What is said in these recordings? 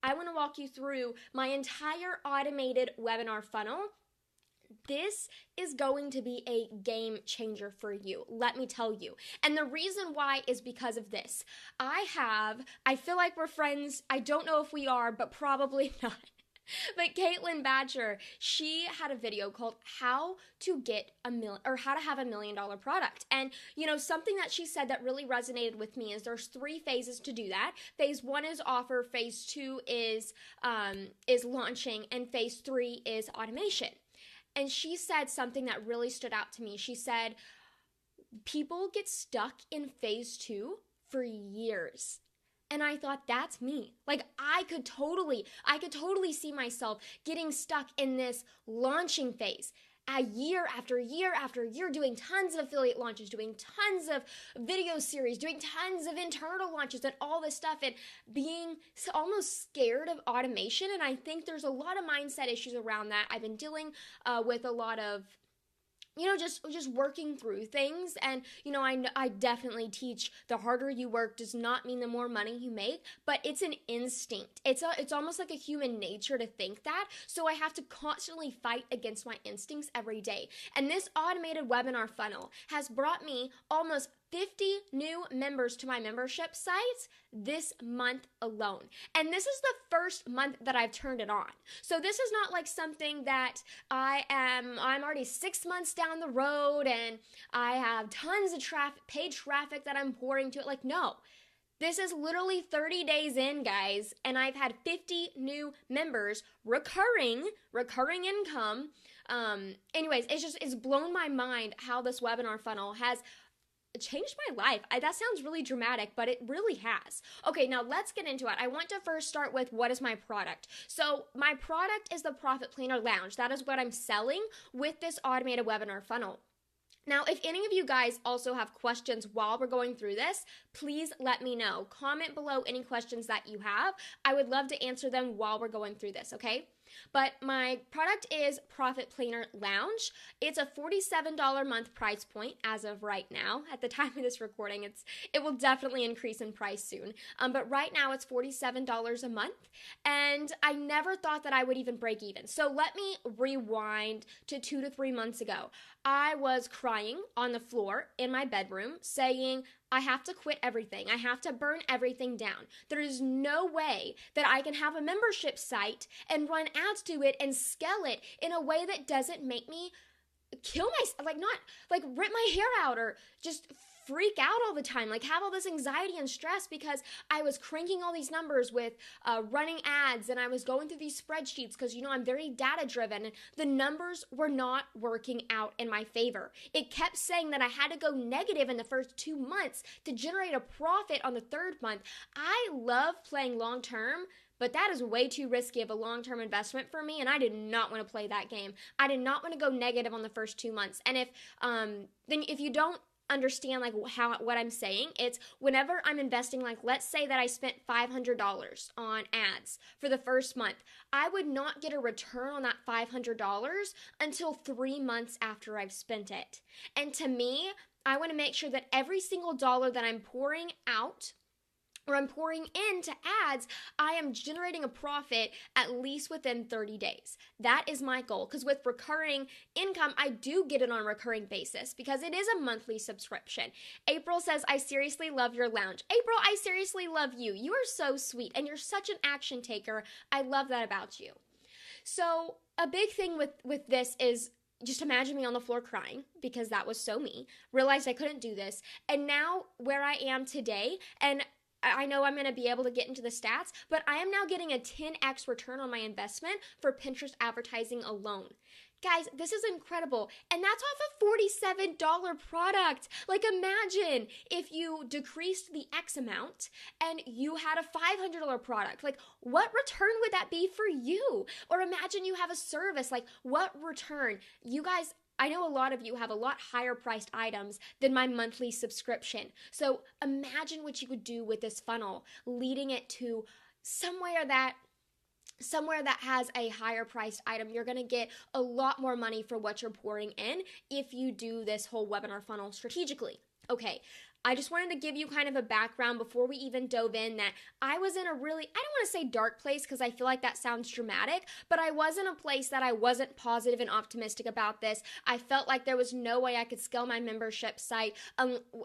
I want to walk you through my entire automated webinar funnel. This is going to be a game changer for you, let me tell you. And the reason why is because of this. I feel like we're friends. I don't know if we are, but probably not. But Caitlin Badger, she had a video called how to get how to have $1 million product. And something that she said that really resonated with me is there's 3 phases to do that. Phase 1 is offer, phase 2 is launching, and phase 3 is automation. And she said something that really stood out to me. She said, people get stuck in phase 2 for years. And I thought, that's me. Like, I could totally see myself getting stuck in this launching phase. A year after year after year, doing tons of affiliate launches, doing tons of video series, doing tons of internal launches and all this stuff, and being almost scared of automation. And I think there's a lot of mindset issues around that. I've been dealing with a lot of just working through things. And, I definitely teach the harder you work does not mean the more money you make, but it's an instinct. It's almost like a human nature to think that. So I have to constantly fight against my instincts every day. And this automated webinar funnel has brought me almost 50 new members to my membership sites this month alone. And this is the first month that I've turned it on. So this is not like something that I'm already 6 months down the road and I have tons of paid traffic that I'm pouring to it. Like, no. This is literally 30 days in, guys, and I've had 50 new members, recurring income. Anyways, it's blown my mind how this webinar funnel has changed my life. That sounds really dramatic, but it really has. Okay, now let's get into it. I want to first start with, what is my product? So my product is the Profit Planner Lounge. That is what I'm selling with this automated webinar funnel. Now, if any of you guys also have questions while we're going through this, please let me know. Comment below any questions that you have. I would love to answer them while we're going through this, okay? But my product is Profit Planner Lounge. It's a $47 a month price point as of right now. At the time of this recording, it will definitely increase in price soon. But right now it's $47 a month, and I never thought that I would even break even. So let me rewind to 2 to 3 months ago. I was crying on the floor in my bedroom saying, I have to quit everything. I have to burn everything down. There is no way that I can have a membership site and run ads to it and scale it in a way that doesn't make me kill myself, not rip my hair out or just freak out all the time, have all this anxiety and stress because I was cranking all these numbers with running ads, and I was going through these spreadsheets because, I'm very data driven, and the numbers were not working out in my favor. It kept saying that I had to go negative in the first 2 months to generate a profit on the 3rd month. I love playing long term, but that is way too risky of a long-term investment for me, and I did not want to play that game. I did not want to go negative on the first 2 months. And if you don't understand what I'm saying, it's whenever I'm investing, let's say that I spent $500 on ads for the first month, I would not get a return on that $500 until 3 months after I've spent it. And to me, I want to make sure that every single dollar that I'm pouring out or I'm pouring into ads, I am generating a profit at least within 30 days. That is my goal, because with recurring income, I do get it on a recurring basis because it is a monthly subscription. April says, I seriously love your lounge. April, I seriously love you. You are so sweet, and you're such an action taker. I love that about you. So a big thing with this is, just imagine me on the floor crying because that was so me. Realized I couldn't do this. And now where I am today, and I know I'm going to be able to get into the stats, but I am now getting a 10x return on my investment for Pinterest advertising alone. Guys, this is incredible. And that's off a $47 product. Imagine if you decreased the X amount and you had a $500 product. What return would that be for you? Or imagine you have a service. What return? You guys, I know a lot of you have a lot higher priced items than my monthly subscription. So imagine what you could do with this funnel, leading it to somewhere that has a higher priced item. You're going to get a lot more money for what you're pouring in if you do this whole webinar funnel strategically. Okay, I just wanted to give you kind of a background before we even dove in that I was in a really, I don't want to say dark place because I feel like that sounds dramatic, but I was in a place that I wasn't positive and optimistic about this. I felt like there was no way I could scale my membership site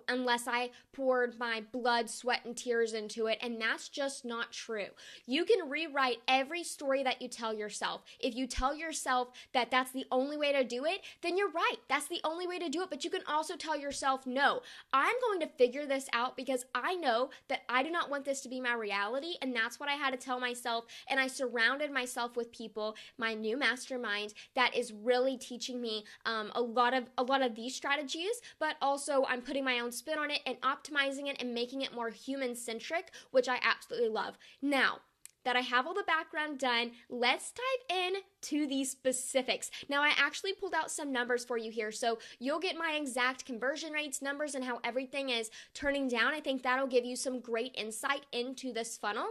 unless I poured my blood, sweat, and tears into it, and that's just not true. You can rewrite every story that you tell yourself. If you tell yourself that that's the only way to do it, then you're right. That's the only way to do it, but you can also tell yourself, no, I'm going to figure this out because I know that I do not want this to be my reality, and that's what I had to tell myself, and I surrounded myself with people, my new mastermind, that is really teaching me a lot of these strategies, but also I'm putting my own spin on it and optimizing it and making it more human-centric, which I absolutely love. Now, that I have all the background done, let's dive in to the specifics. Now, I actually pulled out some numbers for you here, so you'll get my exact conversion rates, numbers, and how everything is turning down. I think that'll give you some great insight into this funnel.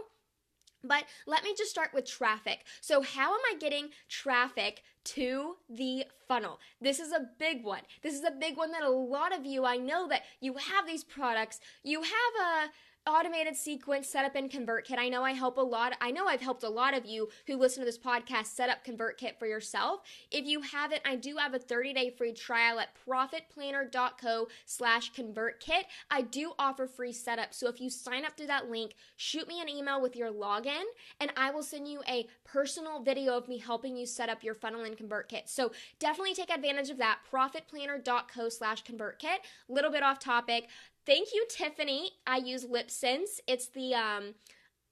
But let me just start with traffic. So how am I getting traffic to the funnel? This is a big one. This is a big one that a lot of you, I know that you have these products, you have a automated sequence set up in ConvertKit. I know I've helped a lot of you who listen to this podcast set up ConvertKit for yourself. If you haven't, I do have a 30-day free trial at profitplanner.co/ConvertKit. I do offer free setup. So if you sign up through that link, shoot me an email with your login and I will send you a personal video of me helping you set up your funnel in ConvertKit. So definitely take advantage of that. profitplanner.co/ConvertKit. Little bit off topic. Thank you, Tiffany. I use Lip Sense. It's the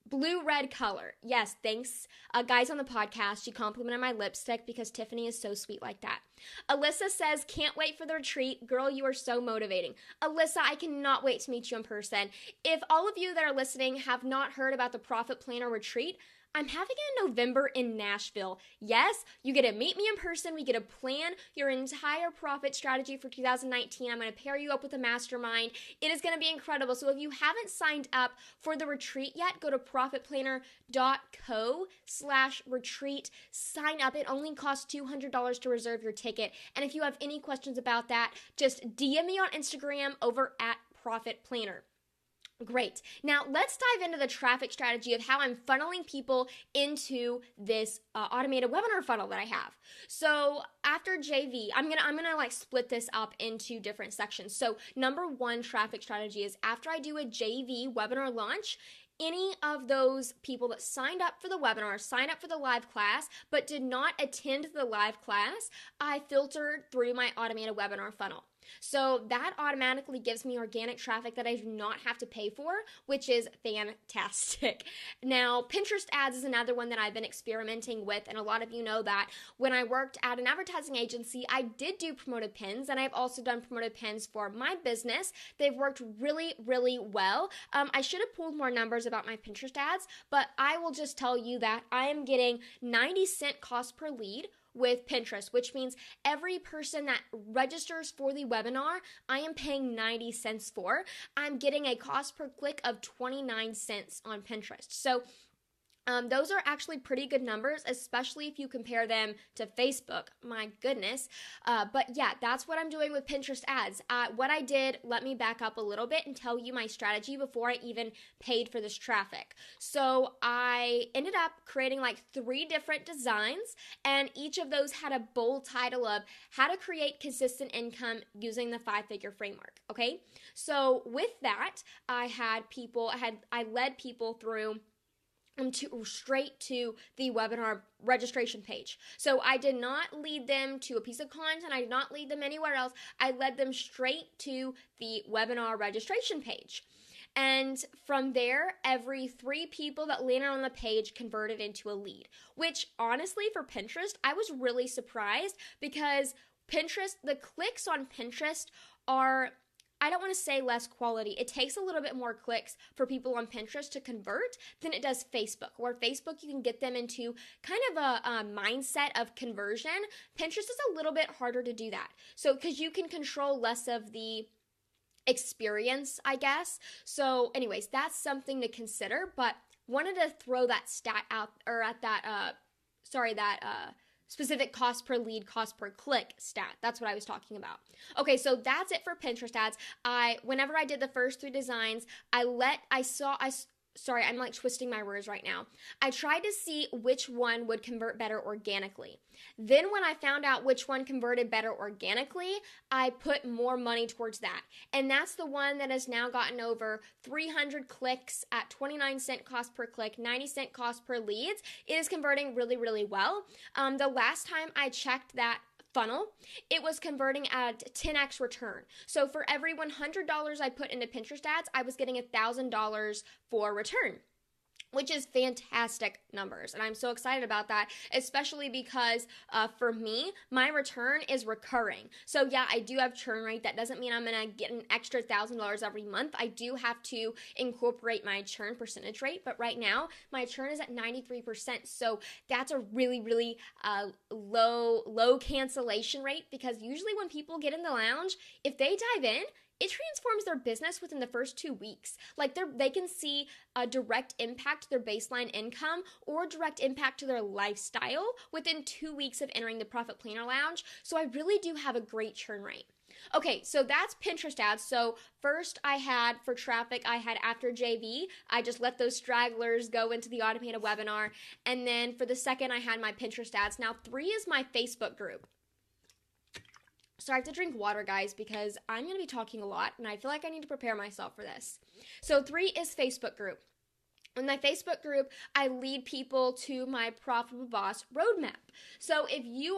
blue-red color. Yes, thanks, guys on the podcast. She complimented my lipstick because Tiffany is so sweet like that. Alyssa says, can't wait for the retreat. Girl, you are so motivating. Alyssa, I cannot wait to meet you in person. If all of you that are listening have not heard about the Profit Planner Retreat, I'm having it in November in Nashville. Yes, you get to meet me in person. We get to plan your entire profit strategy for 2019. I'm going to pair you up with a mastermind. It is going to be incredible. So if you haven't signed up for the retreat yet, go to profitplanner.co/retreat. Sign up. It only costs $200 to reserve your ticket. And if you have any questions about that, just DM me on Instagram over at Profit Planner. Great. Now let's dive into the traffic strategy of how I'm funneling people into this automated webinar funnel that I have. So after JV, I'm gonna like split this up into different sections. So number one traffic strategy is after I do a JV webinar launch, any of those people that signed up for the webinar, signed up for the live class, but did not attend the live class, I filtered through my automated webinar funnel. So that automatically gives me organic traffic that I do not have to pay for, which is fantastic. Now, Pinterest ads is another one that I've been experimenting with, and a lot of you know that when I worked at an advertising agency, I did do promoted pins, and I've also done promoted pins for my business. They've worked really, really well. I should have pulled more numbers about my Pinterest ads, but I will just tell you that I am getting 90-cent cost per lead with Pinterest, which means every person that registers for the webinar, I am paying 90 cents for. I'm getting a cost per click of 29 cents on Pinterest. So those are actually pretty good numbers, especially if you compare them to Facebook. My goodness. But yeah, that's what I'm doing with Pinterest ads. What I did, let me back up a little bit and tell you my strategy before I even paid for this traffic. So I ended up creating like 3 different designs, and each of those had a bold title of how to create consistent income using the 5-figure framework. Okay. So with that, I led people through straight to the webinar registration page. So I did not lead them to a piece of content. I did not lead them anywhere else. I led them straight to the webinar registration page. And from there, every 3 people that landed on the page converted into a lead, which honestly for Pinterest, I was really surprised because the clicks on Pinterest are, I don't want to say less quality. It takes a little bit more clicks for people on Pinterest to convert than it does Facebook, where Facebook you can get them into kind of a mindset of conversion. Pinterest is a little bit harder to do that. So because you can control less of the experience, I guess. So anyways, that's something to consider, but wanted to throw that stat out, or at that, specific cost per lead, cost per click stat. That's what I was talking about. Okay, so that's it for Pinterest ads. Whenever I did the first 3 designs, sorry, I'm like twisting my words right now. I tried to see which one would convert better organically. Then when I found out which one converted better organically, I put more money towards that. And that's the one that has now gotten over 300 clicks at 29-cent cost per click, 90-cent cost per leads. It is converting really, really well. The last time I checked that funnel, it was converting at 10x return. So for every $100 I put into Pinterest ads, I was getting $1,000 for return, which is fantastic numbers. And I'm so excited about that, especially because for me, my return is recurring. So yeah, I do have churn rate. That doesn't mean I'm going to get an extra $1,000 every month. I do have to incorporate my churn percentage rate. But right now, my churn is at 93%. So that's a really, really low cancellation rate, because usually when people get in the lounge, if they dive in, it transforms their business within the first 2 weeks. Like they can see a direct impact to their baseline income or direct impact to their lifestyle within 2 weeks of entering the Profit Planner Lounge. So I really do have a great churn rate. Okay, so that's Pinterest ads. So first for traffic, I had after JV. I just let those stragglers go into the automated webinar. And then for the second, I had my Pinterest ads. Now 3 is my Facebook group. So I have to drink water, guys, because I'm going to be talking a lot, and I feel like I need to prepare myself for this. So 3 is Facebook group. In my Facebook group, I lead people to my Profitable Boss roadmap. So if you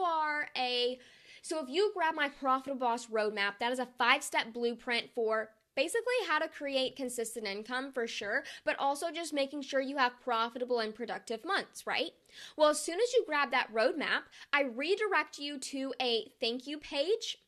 grab my Profitable Boss roadmap, that is a 5-step blueprint for basically how to create consistent income for sure, but also just making sure you have profitable and productive months, right? Well, as soon as you grab that roadmap, I redirect you to a thank you page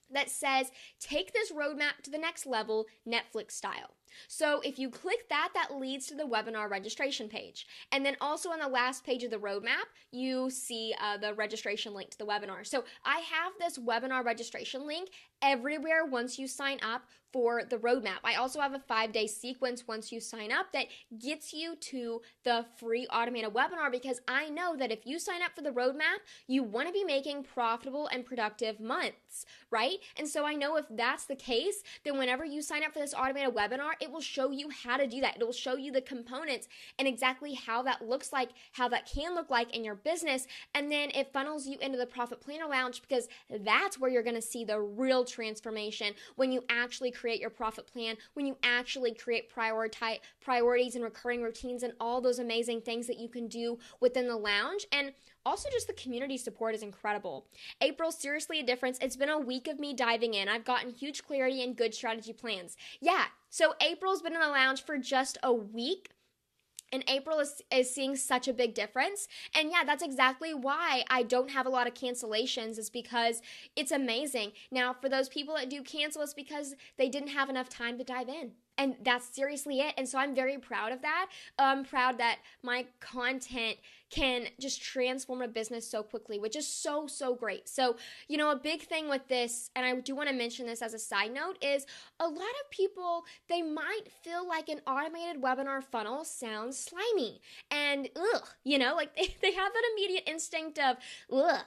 that says, take this roadmap to the next level, Netflix style. So if you click that, that leads to the webinar registration page. And then also on the last page of the roadmap, you see the registration link to the webinar. So I have this webinar registration link everywhere once you sign up for the roadmap. I also have a 5-day sequence once you sign up that gets you to the free automated webinar, because I know that if you sign up for the roadmap, you want to be making profitable and productive months, right? And so I know if that's the case, then whenever you sign up for this automated webinar, it will show you how to do that. It will show you the components and exactly how that looks like, how that can look like in your business. And then it funnels you into the Profit Planner Lounge, because that's where you're going to see the real transformation when you actually create your profit plan, when you actually create priorities and recurring routines and all those amazing things that you can do within the lounge. And also just the community support is incredible. April, seriously a difference. It's been a week of me diving in. I've gotten huge clarity and good strategy plans. Yeah, so April's been in the lounge for just a week. And April is seeing such a big difference. And yeah, that's exactly why I don't have a lot of cancellations, is because it's amazing. Now, for those people that do cancel, it's because they didn't have enough time to dive in. And that's seriously it. And so I'm very proud of that. I'm proud that my content can just transform a business so quickly, which is so, so great. So, a big thing with this, and I do want to mention this as a side note, is a lot of people, they might feel like an automated webinar funnel sounds slimy and like they have that immediate instinct of ugh.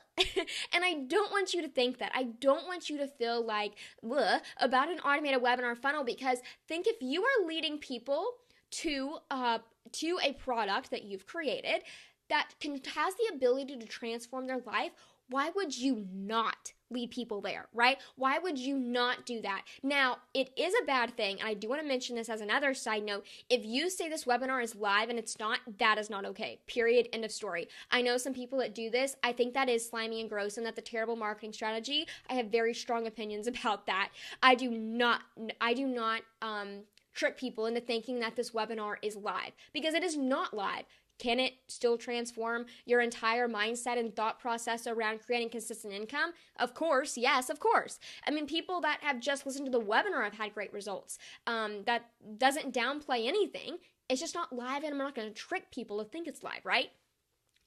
And I don't want you to think that. I don't want you to feel like ugh about an automated webinar funnel, because think if you are leading people to a product that you've created that has the ability to transform their life, why would you not lead people there, right? Why would you not do that? Now, it is a bad thing, and I do want to mention this as another side note. If you say this webinar is live and it's not, that is not okay. Period. End of story. I know some people that do this. I think that is slimy and gross, and that's a terrible marketing strategy. I have very strong opinions about that. I do not trick people into thinking that this webinar is live, because it is not live. Can it still transform your entire mindset and thought process around creating consistent income? Of course, yes, of course. I mean, people that have just listened to the webinar have had great results. That doesn't downplay anything. It's just not live, and I'm not going to trick people to think it's live, right?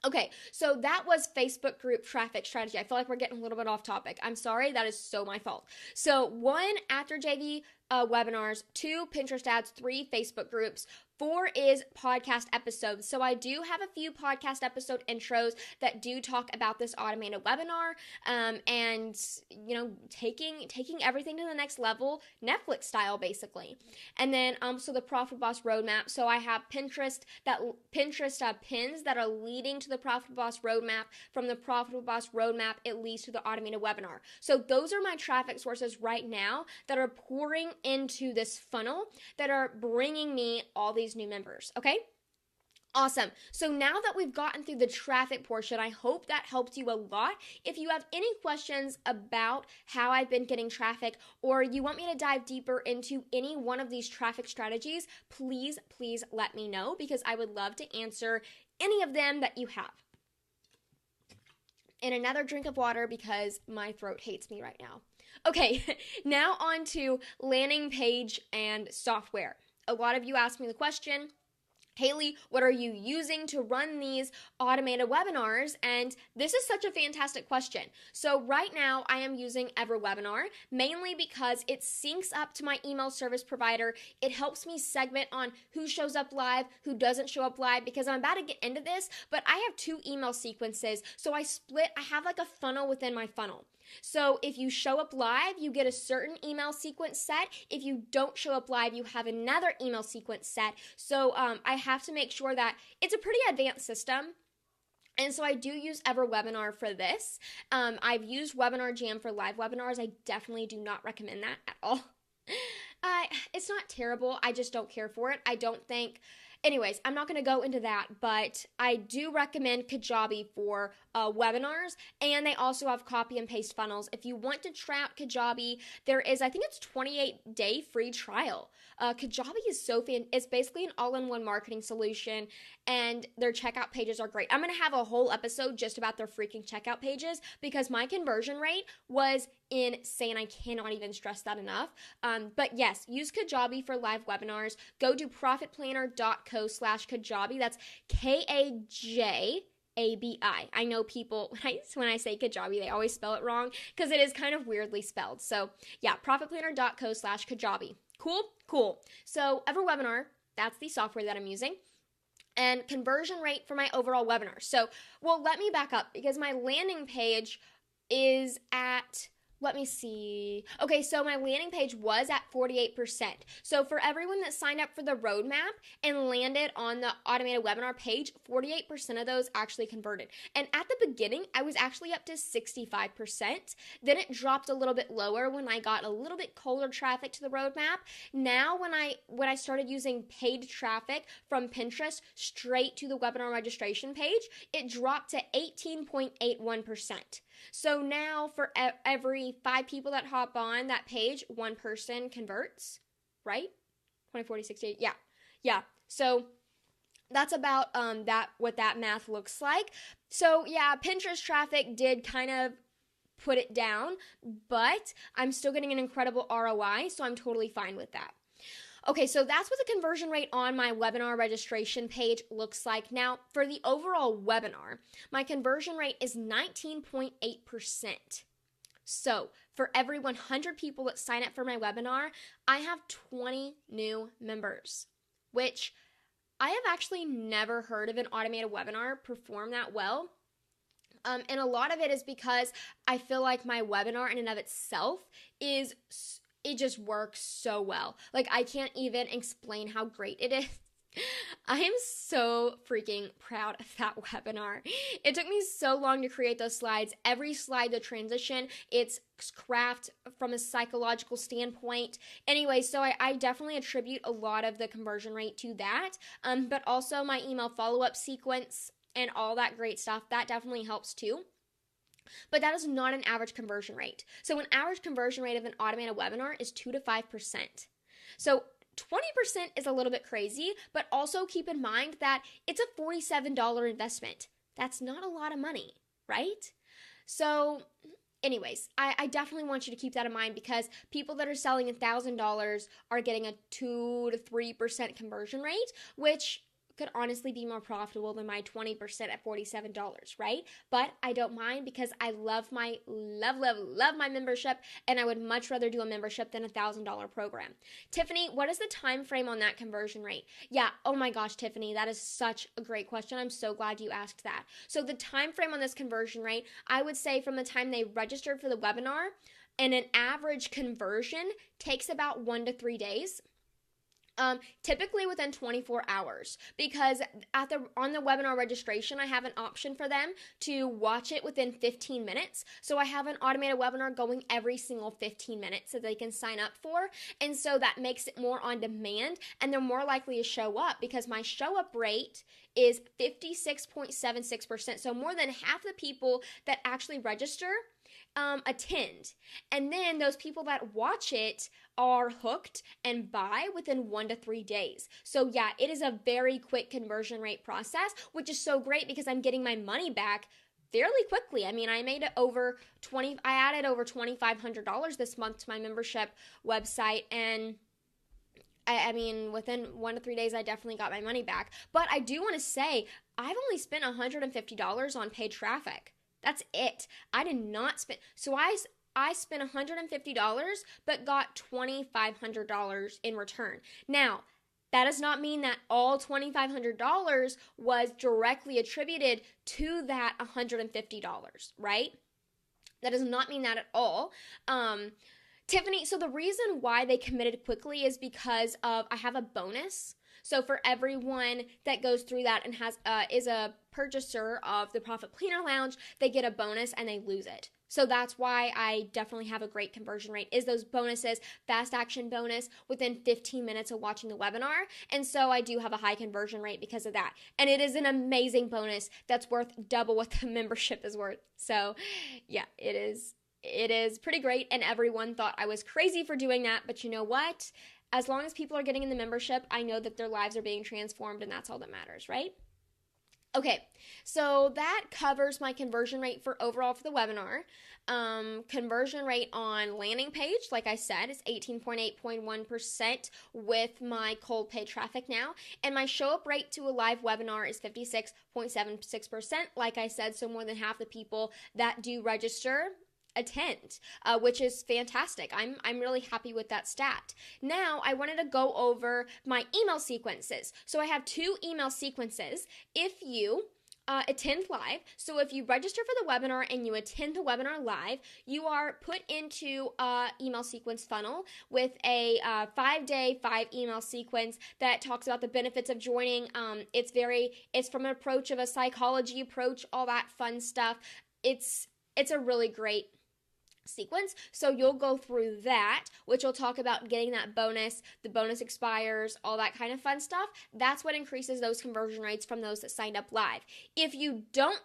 Okay, so that was Facebook group traffic strategy. I feel like we're getting a little bit off topic. I'm sorry, that is so my fault. So 1, after JV webinars, 2, Pinterest ads, 3, Facebook groups, 4 is podcast episodes. So I do have a few podcast episode intros that do talk about this automated webinar, and taking everything to the next level, Netflix style basically. And then so the Profit Boss roadmap. So I have Pinterest pins that are leading to the Profit Boss roadmap. From the Profit Boss roadmap, it leads to the automated webinar. So those are my traffic sources right now that are pouring into this funnel that are bringing me all these new members, okay? Awesome. So now that we've gotten through the traffic portion, I hope that helped you a lot. If you have any questions about how I've been getting traffic, or you want me to dive deeper into any one of these traffic strategies, please let me know, because I would love to answer any of them that you have. And another drink of water because my throat hates me right now. Okay, now on to landing page and software. A lot of you asked me the question, Haley, what are you using to run these automated webinars? And this is such a fantastic question. So right now I am using EverWebinar, mainly because it syncs up to my email service provider. It helps me segment on who shows up live, who doesn't show up live, because I'm about to get into this, but I have 2 email sequences. So I have like a funnel within my funnel. So if you show up live, you get a certain email sequence set. If you don't show up live, you have another email sequence set. So I have to make sure that it's a pretty advanced system. And so I do use EverWebinar for this. I've used Webinar Jam for live webinars. I definitely do not recommend that at all. It's not terrible. I just don't care for it. I don't think... Anyways, I'm not going to go into that, but I do recommend Kajabi for webinars, and they also have copy and paste funnels. If you want to try out Kajabi, there is, I think it's 28-day free trial. Kajabi is so it's basically an all-in-one marketing solution, and their checkout pages are great. I'm going to have a whole episode just about their freaking checkout pages, because my conversion rate was insane. I cannot even stress that enough. But yes, use Kajabi for live webinars. Go to profitplanner.co/Kajabi. That's Kajabi. I know people, when I say Kajabi, they always spell it wrong because it is kind of weirdly spelled. So yeah, profitplanner.co/Kajabi. Cool. So EverWebinar, that's the software that I'm using. And conversion rate for my overall webinar. So, well, let me back up, because my landing page is at... Let me see. Okay, so my landing page was at 48%. So for everyone that signed up for the roadmap and landed on the automated webinar page, 48% of those actually converted. And at the beginning, I was actually up to 65%. Then it dropped a little bit lower when I got a little bit colder traffic to the roadmap. Now when I started using paid traffic from Pinterest straight to the webinar registration page, it dropped to 18.81%. So now for every 5 people that hop on that page, 1 person converts, right? 20, 40, 60, yeah. So that's about what that math looks like. So yeah, Pinterest traffic did kind of put it down, but I'm still getting an incredible ROI, so I'm totally fine with that. Okay, so that's what the conversion rate on my webinar registration page looks like. Now, for the overall webinar, my conversion rate is 19.8%. So, for every 100 people that sign up for my webinar, I have 20 new members, which I have actually never heard of an automated webinar perform that well. And a lot of it is because I feel like my webinar in and of itself it just works so well. Like, I can't even explain how great it is. I am so freaking proud of that webinar. It took me so long to create those slides. Every slide, the transition, it's craft from a psychological standpoint. Anyway, so I definitely attribute a lot of the conversion rate to that. But also my email follow-up sequence and all that great stuff, that definitely helps too. But that is not an average conversion rate. So an average conversion rate of an automated webinar is 2 to 5%. So 20% is a little bit crazy, but also keep in mind that it's a $47 investment. That's not a lot of money, right? So anyways, I definitely want you to keep that in mind, because people that are selling $1,000 are getting a 2 to 3% conversion rate, which could honestly be more profitable than my 20% at $47, right? But I don't mind because I love my membership, and I would much rather do a membership than $1,000 program. Tiffany, what is the time frame on that conversion rate? Yeah, oh my gosh, Tiffany, that is such a great question. I'm so glad you asked that. So the time frame on this conversion rate, I would say from the time they registered for the webinar, and an average conversion takes about 1 to 3 days. Typically within 24 hours, because on the webinar registration, I have an option for them to watch it within 15 minutes. So I have an automated webinar going every single 15 minutes that they can sign up for. And so that makes it more on demand, and they're more likely to show up because my show up rate is 56.76%. So more than half the people that actually register attend. And then those people that watch it are hooked and buy within 1 to 3 days. So yeah, it is a very quick conversion rate process, which is so great because I'm getting my money back fairly quickly. I mean, I added over $2,500 this month to my membership website, and I mean, within 1 to 3 days, I definitely got my money back. But I do want to say, I've only spent $150 on paid traffic. That's it. I did not spend, so I spent $150 but got $2,500 in return. Now, that does not mean that all $2,500 was directly attributed to that $150, right? That does not mean that at all. Tiffany, so the reason why they committed quickly is because of I have a bonus. So for everyone that goes through that and is a purchaser of the Profit Planner Lounge, they get a bonus and they lose it. So that's why I definitely have a great conversion rate, is those bonuses, fast action bonus within 15 minutes of watching the webinar. And so I do have a high conversion rate because of that. And it is an amazing bonus that's worth double what the membership is worth. So yeah, it is pretty great. And everyone thought I was crazy for doing that. But you know what? As long as people are getting in the membership, I know that their lives are being transformed, and that's all that matters, right? Okay, so that covers my conversion rate overall for the webinar. Conversion rate on landing page, like I said, is 18.8.1% with my cold paid traffic now. And my show up rate to a live webinar is 56.76%, like I said, so more than half the people that do register attend, which is fantastic. I'm really happy with that stat. Now, I wanted to go over my email sequences. So I have 2 email sequences. If you attend live, so if you register for the webinar and you attend the webinar live, you are put into a email sequence funnel with a 5-day, 5 email sequence that talks about the benefits of joining. It's from an approach of a psychology approach, all that fun stuff. It's a really great sequence. So you'll go through that, which will talk about getting that bonus, the bonus expires, all that kind of fun stuff. That's what increases those conversion rates from those that signed up live. If you don't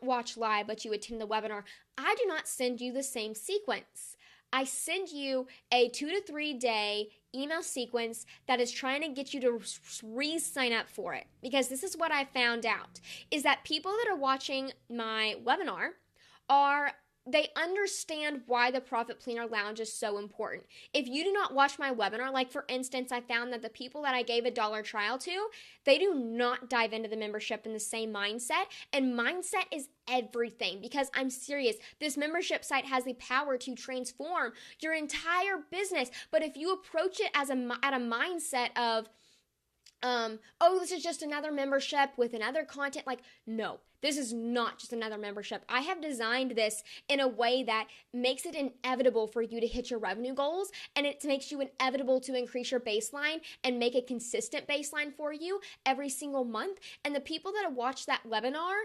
watch live but you attend the webinar, I do not send you the same sequence. I send you a 2 to 3 day email sequence that is trying to get you to re-sign up for it. Because this is what I found out, is that people that are watching my webinar they understand why the Profit Planner Lounge is so important. If you do not watch my webinar, like for instance, I found that the people that I gave a $1 trial to, they do not dive into the membership in the same mindset. And mindset is everything, because I'm serious. This membership site has the power to transform your entire business. But if you approach it at a mindset of, this is just another membership with another content. Like, no, this is not just another membership. I have designed this in a way that makes it inevitable for you to hit your revenue goals, and it makes you inevitable to increase your baseline and make a consistent baseline for you every single month. And the people that have watched that webinar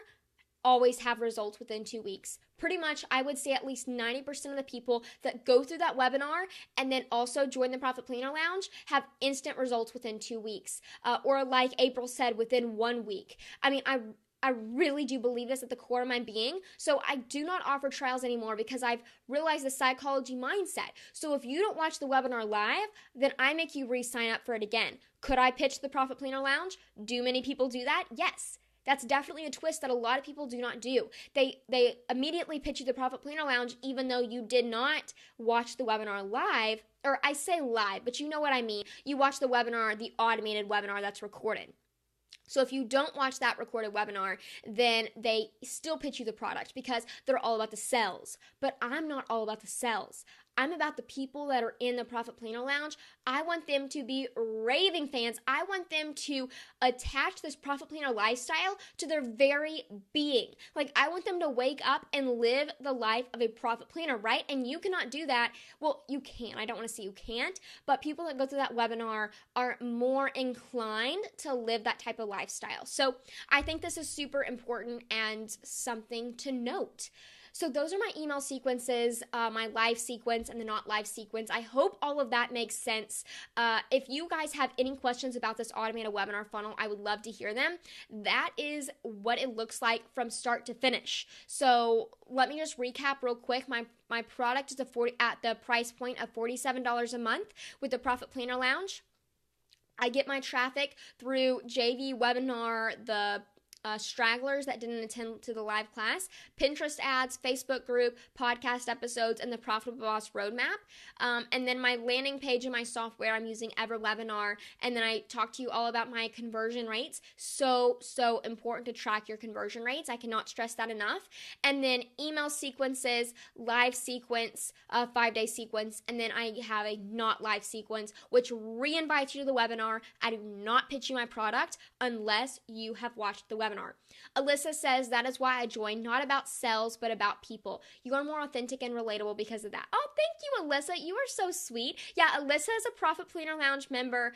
always have results within 2 weeks. Pretty much, I would say at least 90% of the people that go through that webinar and then also join the Profit Planner Lounge have instant results within 2 weeks. Or like April said, within 1 week. I mean, I really do believe this at the core of my being. So I do not offer trials anymore because I've realized the psychology mindset. So if you don't watch the webinar live, then I make you re-sign up for it again. Could I pitch the Profit Planner Lounge? Do many people do that? Yes. That's definitely a twist that a lot of people do not do. They immediately pitch you the Profit Planner Lounge even though you did not watch the webinar live, or I say live, but you know what I mean. You watch the webinar, the automated webinar that's recorded. So if you don't watch that recorded webinar, then they still pitch you the product because they're all about the sales. But I'm not all about the sales. I'm about the people that are in the Profit Planner Lounge. I want them to be raving fans. I want them to attach this Profit Planner lifestyle to their very being. Like, I want them to wake up and live the life of a Profit Planner, right? And you cannot do that. Well, you can. I don't want to say you can't, but people that go through that webinar are more inclined to live that type of lifestyle. So I think this is super important and something to note. So those are my email sequences, my live sequence and the not live sequence. I hope all of that makes sense. If you guys have any questions about this automated webinar funnel, I would love to hear them. That is what it looks like from start to finish. So let me just recap real quick. My product is at the price point of $47 a month with the Profit Planner Lounge. I get my traffic through JV webinar, the stragglers that didn't attend to the live class, Pinterest ads, Facebook group, podcast episodes, and the Profitable Boss Roadmap. And then my landing page in my software, I'm using EverWebinar. And then I talk to you all about my conversion rates. So important to track your conversion rates. I cannot stress that enough. And then email sequences, live sequence, 5-day sequence, and then I have a not live sequence, which re-invites you to the webinar. I do not pitch you my product unless you have watched the webinar. Alyssa says, that is why I joined, not about sales, but about people. You are more authentic and relatable because of that. Oh, thank you, Alyssa. You are so sweet. Yeah, Alyssa is a Profit Planner Lounge member.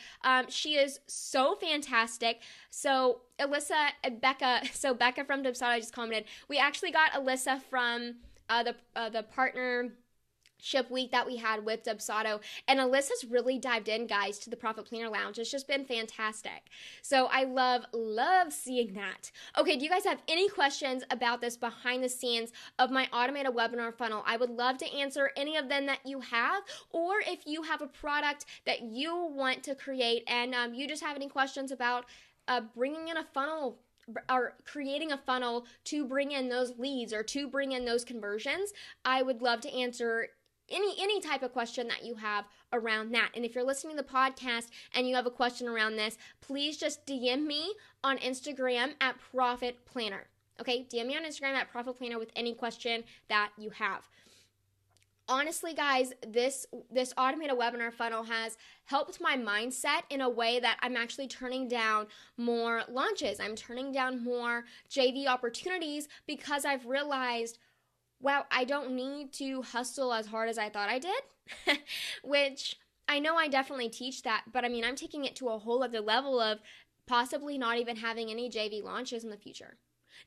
She is so fantastic. So Alyssa, Becca from Dubsado just commented, we actually got Alyssa from the partnership week that we had with Dubsado, and Alyssa's really dived in, guys, to the Profit Planner Lounge. It's just been fantastic. So I love seeing that. Okay, do you guys have any questions about this behind the scenes of my automated webinar funnel? I would love to answer any of them that you have, or if you have a product that you want to create and you just have any questions about bringing in a funnel or creating a funnel to bring in those leads or to bring in those conversions, I would love to answer any type of question that you have around that. And if you're listening to the podcast and you have a question around this, please just DM me on Instagram at Profit Planner. Okay, DM me on Instagram at Profit Planner with any question that you have. Honestly, guys, this automated webinar funnel has helped my mindset in a way that I'm actually turning down more launches. I'm turning down more JV opportunities because I've realized, wow, I don't need to hustle as hard as I thought I did, which I know I definitely teach that, but I mean, I'm taking it to a whole other level of possibly not even having any JV launches in the future.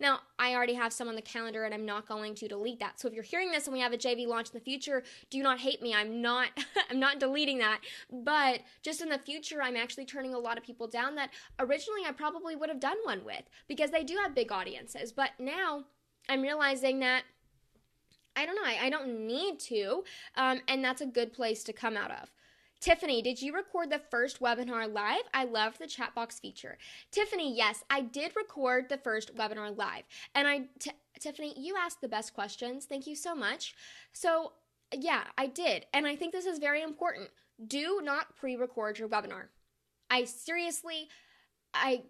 Now, I already have some on the calendar and I'm not going to delete that. So if you're hearing this and we have a JV launch in the future, do not hate me. I'm not deleting that. But just in the future, I'm actually turning a lot of people down that originally I probably would have done one with because they do have big audiences. But now I'm realizing that I don't know, I don't need to, and that's a good place to come out of. Tiffany, did you record the first webinar live? I love the chat box feature. Tiffany, yes, I did record the first webinar live. And Tiffany, you asked the best questions. Thank you so much. So, yeah, I did. And I think this is very important. Do not pre-record your webinar. I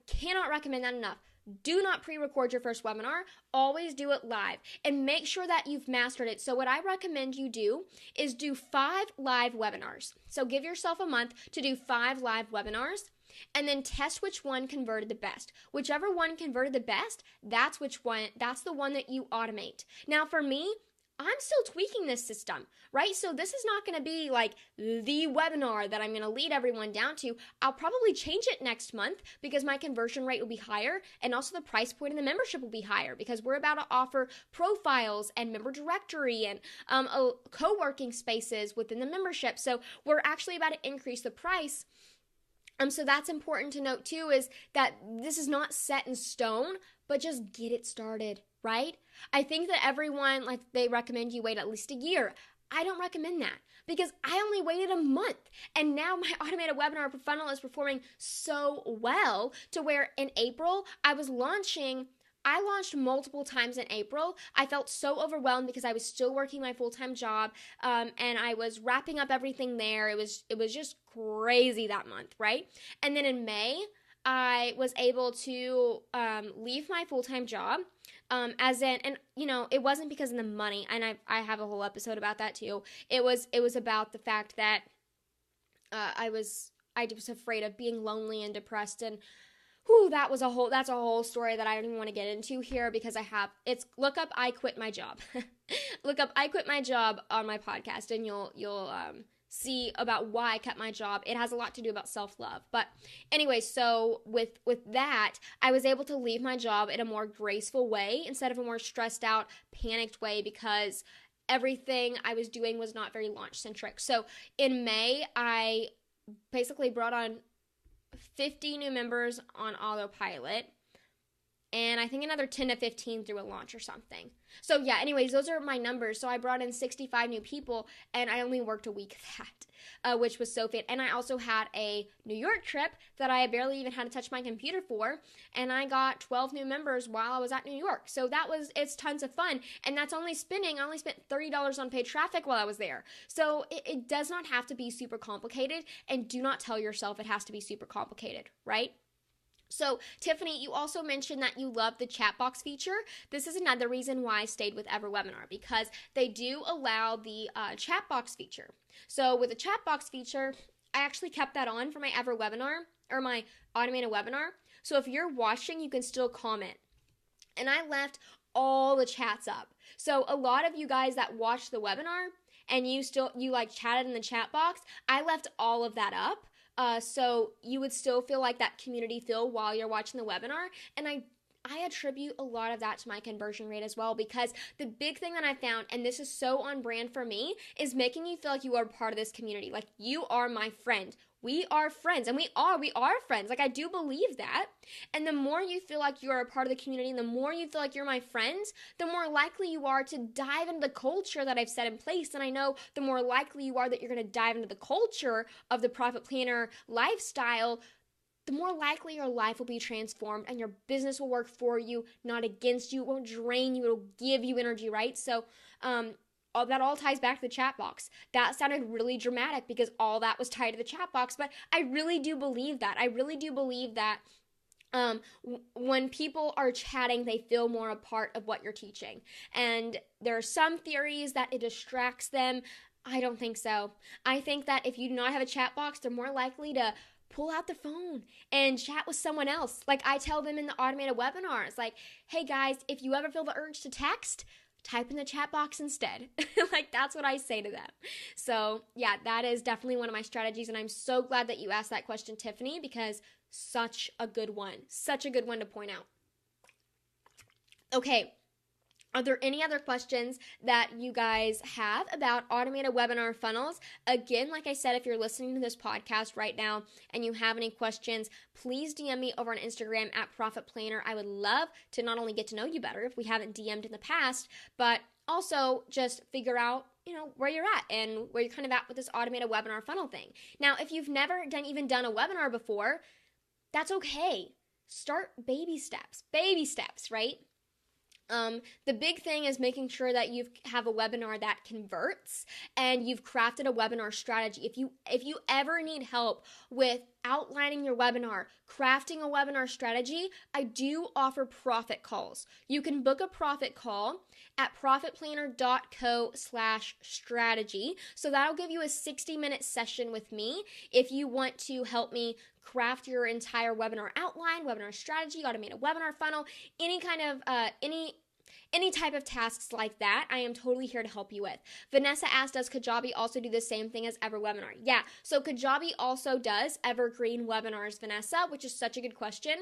cannot recommend that enough. Do not pre-record your first webinar. Always do it live and make sure that you've mastered it. So what I recommend you do is do 5 live webinars. So give yourself a month to do 5 live webinars and then test which one converted the best. Whichever one converted the best, that's the one that you automate. Now for me, I'm still tweaking this system, right? So this is not going to be like the webinar that I'm going to lead everyone down to. I'll probably change it next month because my conversion rate will be higher and also the price point in the membership will be higher because we're about to offer profiles and member directory and co-working spaces within the membership. So we're actually about to increase the price. So that's important to note too, is that this is not set in stone, but just get it started, right? I think that everyone, like, they recommend you wait at least a year. I don't recommend that because I only waited a month and now my automated webinar funnel is performing so well to where in April I launched multiple times in April. I felt so overwhelmed because I was still working my full-time job and I was wrapping up everything there. It was just crazy that month, right? And then in May, I was able to leave my full-time job. And it wasn't because of the money, and I have a whole episode about that too. It was about the fact that I was afraid of being lonely and depressed, and that's a whole story that I don't even want to get into here, because look up I quit my job. Look up I quit my job on my podcast, and you'll see about why I kept my job. It has a lot to do about self-love. But anyway, so with that, I was able to leave my job in a more graceful way instead of a more stressed out, panicked way, because everything I was doing was not very launch-centric. So in May, I basically brought on 50 new members on autopilot, and I think another 10 to 15 through a launch or something. So yeah, anyways, those are my numbers. So I brought in 65 new people, and I only worked a week of that, which was so fit. And I also had a New York trip that I barely even had to touch my computer for, and I got 12 new members while I was at New York. So it's tons of fun, and I only spent $30 on paid traffic while I was there. So it does not have to be super complicated, and do not tell yourself it has to be super complicated, right? So, Tiffany, you also mentioned that you love the chat box feature. This is another reason why I stayed with EverWebinar, because they do allow the chat box feature. So, with the chat box feature, I actually kept that on for my EverWebinar, or my automated webinar. So, if you're watching, you can still comment. And I left all the chats up. So, a lot of you guys that watched the webinar, and you chatted in the chat box, I left all of that up. So you would still feel like that community feel while you're watching the webinar. And I attribute a lot of that to my conversion rate as well, because the big thing that I found, and this is so on brand for me, is making you feel like you are part of this community. Like, you are my friend. We are friends, and we are friends. Like, I do believe that. And the more you feel like you're a part of the community, and the more you feel like you're my friends, the more likely you are to dive into the culture that I've set in place. And I know the more likely you are that you're going to dive into the culture of the Profit Planner lifestyle, the more likely your life will be transformed, and your business will work for you, not against you. It won't drain you. It'll give you energy, right? So, that all ties back to the chat box. That sounded really dramatic because all that was tied to the chat box, but I really do believe that. I really do believe that when people are chatting, they feel more a part of what you're teaching. And there are some theories that it distracts them. I don't think so. I think that if you do not have a chat box, they're more likely to pull out the phone and chat with someone else. Like I tell them in the automated webinars, like, hey guys, if you ever feel the urge to text, type in the chat box instead. Like, that's what I say to them. So yeah, that is definitely one of my strategies. And I'm so glad that you asked that question, Tiffany, because such a good one to point out. Okay. Are there any other questions that you guys have about automated webinar funnels? Again, like I said, if you're listening to this podcast right now and you have any questions, please DM me over on Instagram at Profit Planner. I would love to not only get to know you better if we haven't DM'd in the past, but also just figure out, where you're at and where you're kind of at with this automated webinar funnel thing. Now, if you've never done a webinar before, that's okay. Start baby steps, right? The big thing is making sure that you have a webinar that converts and you've crafted a webinar strategy. If you ever need help with outlining your webinar, crafting a webinar strategy, I do offer profit calls. You can book a profit call at profitplanner.co/strategy. So that'll give you a 60-minute session with me if you want to help me craft your entire webinar outline, webinar strategy, automated webinar funnel, any kind of any type of tasks like that. I am totally here to help you with. Vanessa asked, does Kajabi also do the same thing as EverWebinar? Yeah, so Kajabi also does evergreen webinars, Vanessa, which is such a good question.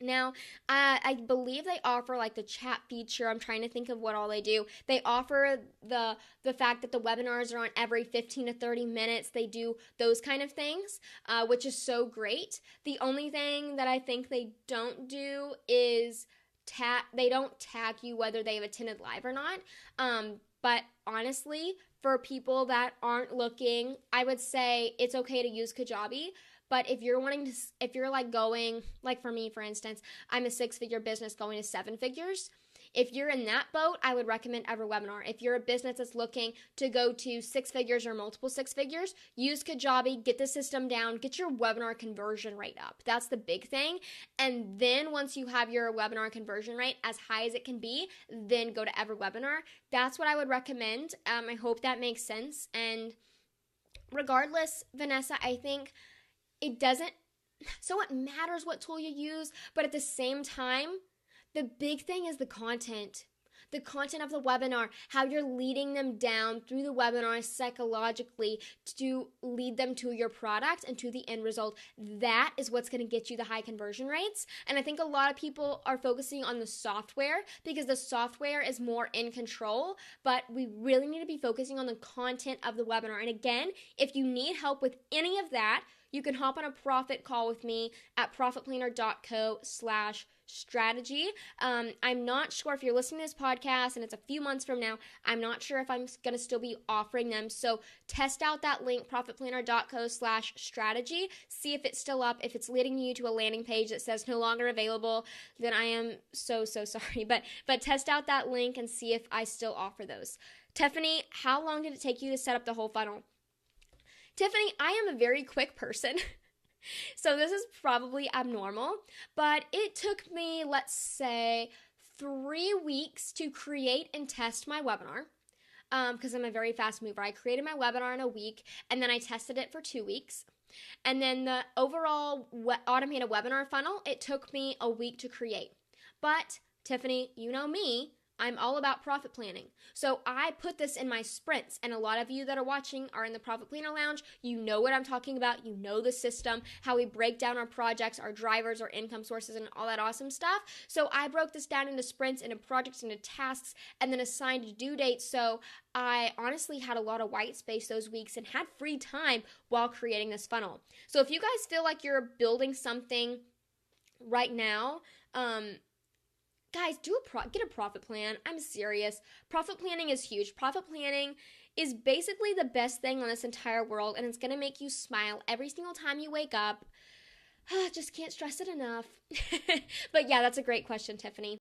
Now, I believe they offer like the chat feature. I'm trying to think of what all they do. They offer the fact that the webinars are on every 15 to 30 minutes. They do those kind of things, which is so great. The only thing that I think they don't do is they don't tag you whether they've attended live or not. But honestly, for people that aren't looking, I would say it's okay to use Kajabi. But if you're like going, like for me, for instance, I'm a 6-figure business going to 7 figures. If you're in that boat, I would recommend every webinar. If you're a business that's looking to go to 6 figures or multiple 6 figures, use Kajabi, get the system down, get your webinar conversion rate up. That's the big thing. And then once you have your webinar conversion rate as high as it can be, then go to every webinar. That's what I would recommend. I hope that makes sense. And regardless, Vanessa, I think it doesn't so it matters what tool you use, but at the same time, the big thing is the content of the webinar, how you're leading them down through the webinar psychologically to lead them to your product and to the end result. That is what's going to get you the high conversion rates. And I think a lot of people are focusing on the software because the software is more in control, but we really need to be focusing on the content of the webinar. And again, if you need help with any of that, you can hop on a profit call with me at profitplanner.co/strategy. I'm not sure if you're listening to this podcast and it's a few months from now, I'm not sure if I'm going to still be offering them. So test out that link, profitplanner.co/strategy. See if it's still up. If it's leading you to a landing page that says no longer available, then I am so sorry. But test out that link and see if I still offer those. Tiffany, how long did it take you to set up the whole funnel? Tiffany, I am a very quick person, so this is probably abnormal, but it took me, let's say, 3 weeks to create and test my webinar, because I'm a very fast mover. I created my webinar in a week, and then I tested it for 2 weeks. And then the overall automated webinar funnel, it took me a week to create. But, Tiffany, you know me, I'm all about profit planning. So I put this in my sprints, and a lot of you that are watching are in the Profit Planner Lounge. You know what I'm talking about. You know the system, how we break down our projects, our drivers, our income sources, and all that awesome stuff. So I broke this down into sprints, into projects, into tasks, and then assigned due dates. So I honestly had a lot of white space those weeks and had free time while creating this funnel. So if you guys feel like you're building something right now, guys, get a profit plan. I'm serious. Profit planning is huge. Profit planning is basically the best thing on this entire world, and it's going to make you smile every single time you wake up. Just can't stress it enough. But yeah, that's a great question, Tiffany.